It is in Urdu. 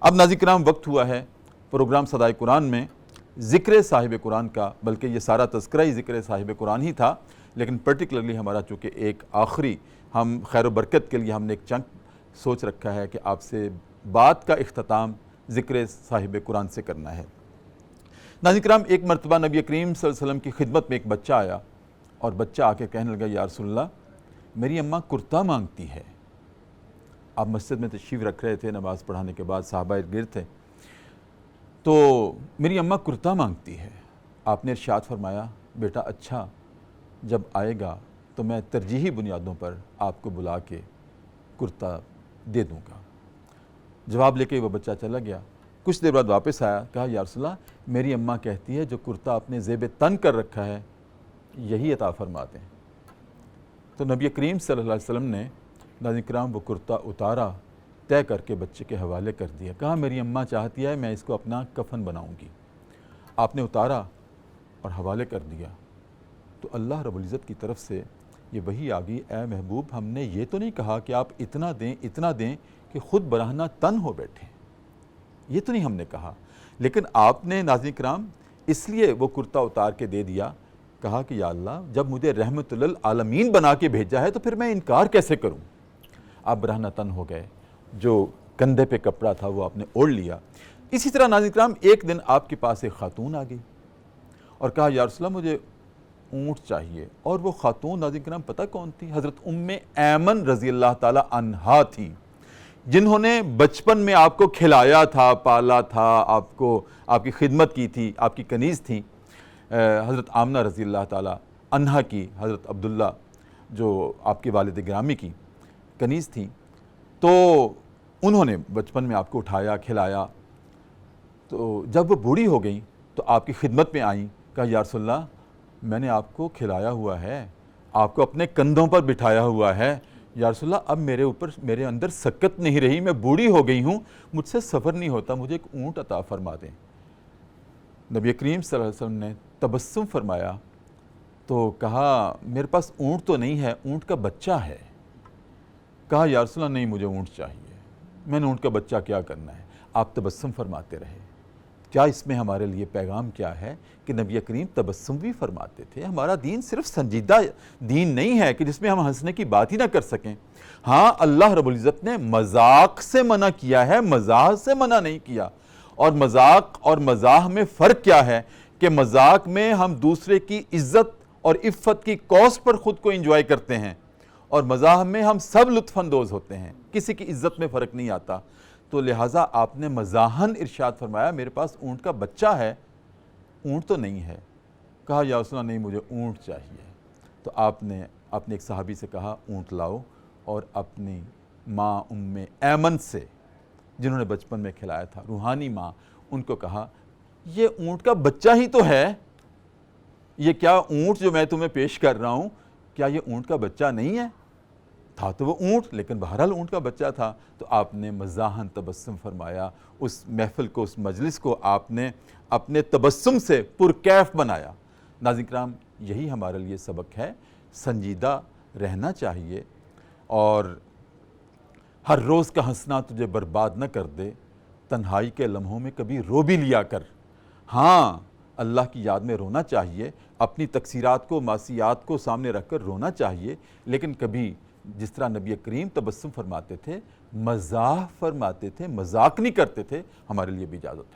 اب ناظرین کرام وقت ہوا ہے پروگرام صدائے قرآن میں ذکر صاحب قرآن کا، بلکہ یہ سارا تذکرہ ہی ذکر صاحب قرآن ہی تھا، لیکن پرٹیکولرلی ہمارا چونکہ ایک آخری ہم خیر و برکت کے لیے ہم نے ایک چنک سوچ رکھا ہے کہ آپ سے بات کا اختتام ذکر صاحب قرآن سے کرنا ہے۔ ناظرین کرام، ایک مرتبہ نبی کریم صلی اللہ علیہ وسلم کی خدمت میں ایک بچہ آیا اور بچہ آ کے کہنے لگا، یا رسول اللہ میری اماں کرتا مانگتی ہے۔ آپ مسجد میں تشریف رکھ رہے تھے، نماز پڑھانے کے بعد صحابہ ارد تھے، تو میری اماں کرتا مانگتی ہے۔ آپ نے ارشاد فرمایا، بیٹا اچھا جب آئے گا تو میں ترجیحی بنیادوں پر آپ کو بلا کے کرتا دے دوں گا۔ جواب لے کے وہ بچہ چلا گیا۔ کچھ دیر بعد واپس آیا، کہا یا رسول اللہ میری اماں کہتی ہے جو کرتا اپنے زیب تن کر رکھا ہے یہی عطا فرما دیں۔ تو نبی کریم صلی اللہ علیہ وسلم نے ناظرین کرام وہ کرتا اتارا، طے کر کے بچے کے حوالے کر دیا، کہا میری اماں چاہتی ہے میں اس کو اپنا کفن بناؤں گی۔ آپ نے اتارا اور حوالے کر دیا تو اللہ رب العزت کی طرف سے یہ وحی آ گئی، اے محبوب ہم نے یہ تو نہیں کہا کہ آپ اتنا دیں کہ خود برہنہ تن ہو بیٹھیں، یہ تو نہیں ہم نے کہا، لیکن آپ نے ناظرین کرام اس لیے وہ کرتا اتار کے دے دیا، کہا کہ یا اللہ جب مجھے رحمت للعالمین بنا کے بھیجا ہے تو پھر میں انکار کیسے کروں۔ آپ برہنہ تن ہو گئے، جو کندھے پہ کپڑا تھا وہ آپ نے اوڑھ لیا۔ اسی طرح ناظرین کرام ایک دن آپ کے پاس ایک خاتون آ گئی اور کہا یا رسول اللہ مجھے اونٹ چاہیے، اور وہ خاتون ناظرین کرام پتہ کون تھی؟ حضرت ام ایمن رضی اللہ تعالی عنہا تھی، جنہوں نے بچپن میں آپ کو کھلایا تھا، پالا تھا، آپ کی خدمت کی تھی، آپ کی کنیز تھیں۔ حضرت آمنہ رضی اللہ تعالی عنہا کی، حضرت عبداللہ جو آپ کے والد گرامی کی کنیز تھیں، تو انہوں نے بچپن میں آپ کو اٹھایا کھلایا۔ تو جب وہ بوڑھی ہو گئیں تو آپ کی خدمت میں آئیں، کہا یا رسول اللہ میں نے آپ کو کھلایا ہوا ہے، آپ کو اپنے کندھوں پر بٹھایا ہوا ہے، یا رسول اللہ اب میرے اندر سکت نہیں رہی، میں بوڑھی ہو گئی ہوں، مجھ سے سفر نہیں ہوتا، مجھے ایک اونٹ عطا فرما دیں۔ نبی کریم صلی اللہ علیہ وسلم نے تبسم فرمایا تو کہا میرے پاس اونٹ تو نہیں ہے، اونٹ کا بچہ ہے۔ کہا یا رسول اللہ نہیں مجھے اونٹ چاہیے، میں نے اونٹ کا بچہ کیا کرنا ہے۔ آپ تبسم فرماتے رہے۔ کیا اس میں ہمارے لیے پیغام کیا ہے کہ نبی کریم تبسم بھی فرماتے تھے۔ ہمارا دین صرف سنجیدہ دین نہیں ہے کہ جس میں ہم ہنسنے کی بات ہی نہ کر سکیں۔ ہاں اللہ رب العزت نے مذاق سے منع کیا ہے، مزاح سے منع نہیں کیا۔ اور مذاق اور مزاح میں فرق کیا ہے کہ مذاق میں ہم دوسرے کی عزت اور عفت کی کوس پر خود کو انجوائے کرتے ہیں، اور مزاح میں ہم سب لطف اندوز ہوتے ہیں، کسی کی عزت میں فرق نہیں آتا۔ تو لہٰذا آپ نے مزاحاً ارشاد فرمایا میرے پاس اونٹ کا بچہ ہے، اونٹ تو نہیں ہے۔ کہا یا رسول اللہ نہیں مجھے اونٹ چاہیے۔ تو آپ نے ایک صحابی سے کہا اونٹ لاؤ، اور اپنی ماں ام ایمن سے جنہوں نے بچپن میں کھلایا تھا، روحانی ماں، ان کو کہا یہ اونٹ کا بچہ ہی تو ہے، یہ کیا اونٹ جو میں تمہیں پیش کر رہا ہوں کیا یہ اونٹ کا بچہ نہیں ہے؟ تھا تو وہ اونٹ، لیکن بہرحال اونٹ کا بچہ تھا۔ تو آپ نے مزاحاً تبسم فرمایا، اس محفل کو، اس مجلس کو آپ نے اپنے تبسم سے پرکیف بنایا۔ ناظرین کرام یہی ہمارے لیے سبق ہے، سنجیدہ رہنا چاہیے، اور ہر روز کا ہنسنا تجھے برباد نہ کر دے، تنہائی کے لمحوں میں کبھی رو بھی لیا کر۔ ہاں اللہ کی یاد میں رونا چاہیے، اپنی تقصیرات کو، معصیات کو سامنے رکھ کر رونا چاہیے، لیکن کبھی جس طرح نبی کریم تبسم فرماتے تھے، مزاح فرماتے تھے، مذاق نہیں کرتے تھے، ہمارے لیے بھی اجازت ہے۔